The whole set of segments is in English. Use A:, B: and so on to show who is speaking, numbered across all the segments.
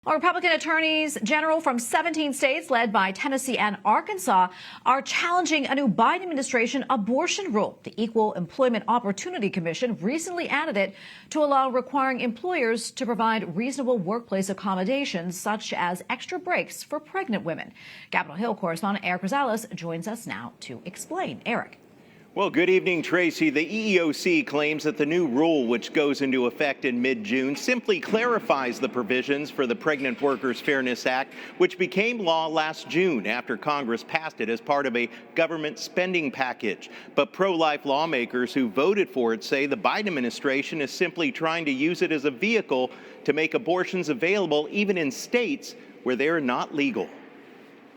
A: Well, Republican attorneys general from 17 states, led by Tennessee and Arkansas, are challenging a new Biden administration abortion rule. The Equal Employment Opportunity Commission recently added it to allow requiring employers to provide reasonable workplace accommodations, such as extra breaks for pregnant women. Capitol Hill correspondent Erik Rosales joins us now to explain. Erik.
B: Well, good evening, Tracy. The EEOC claims that the new rule, which goes into effect in mid-June, simply clarifies the provisions for the Pregnant Workers Fairness Act, which became law last June after Congress passed it as part of a government spending package. But pro-life lawmakers who voted for it say the Biden administration is simply trying to use it as a vehicle to make abortions available even in states where they are not legal.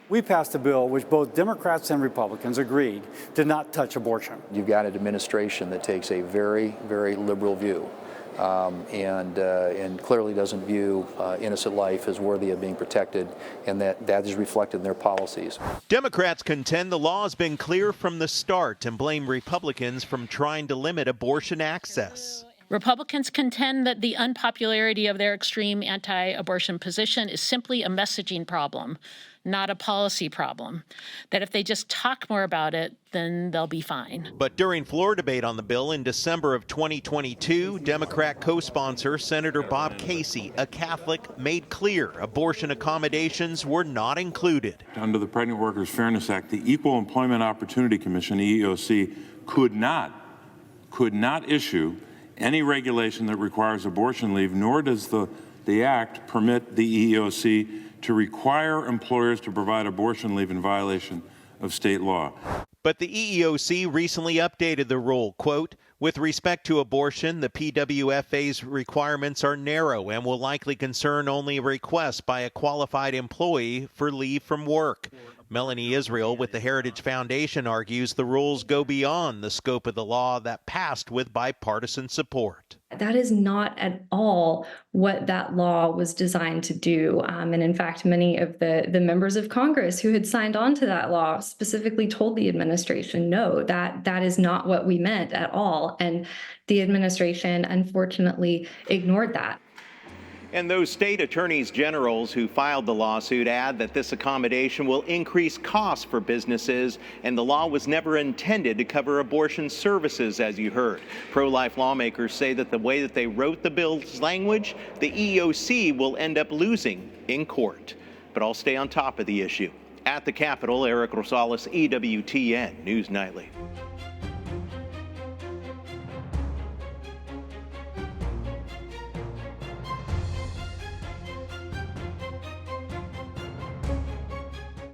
C: We passed a bill which both Democrats and Republicans agreed did not touch abortion.
D: You've got an administration that takes a very, very liberal view and clearly doesn't view innocent life as worthy of being protected, and that is reflected in their policies.
B: Democrats contend the law has been clear from the start and blame Republicans from trying to limit abortion access.
E: Republicans contend that the unpopularity of their extreme anti-abortion position is simply a messaging problem, not a policy problem. That if they just talk more about it, then they'll be fine.
B: But during floor debate on the bill in December of 2022, Democrat co-sponsor Senator Bob Casey, a Catholic, made clear abortion accommodations were not included.
F: Under the Pregnant Workers Fairness Act, the Equal Employment Opportunity Commission, EEOC, could not issue any regulation that requires abortion leave, nor does the Act permit the EEOC to require employers to provide abortion leave in violation of state law.
B: But the EEOC recently updated the rule, quote, with respect to abortion, the PWFA's requirements are narrow and will likely concern only requests by a qualified employee for leave from work. Melanie Israel with the Heritage Foundation argues the rules go beyond the scope of the law that passed with bipartisan support.
G: That is not at all what that law was designed to do. And in fact, many of the members of Congress who had signed on to that law specifically told the administration, no, that is not what we meant at all. And the administration, unfortunately, ignored that.
B: And those state attorneys generals who filed the lawsuit add that this accommodation will increase costs for businesses, and the law was never intended to cover abortion services, as you heard. Pro-life lawmakers say that the way that they wrote the bill's language, the EEOC will end up losing in court. But I'll stay on top of the issue. At the Capitol, Erik Rosales, EWTN News Nightly.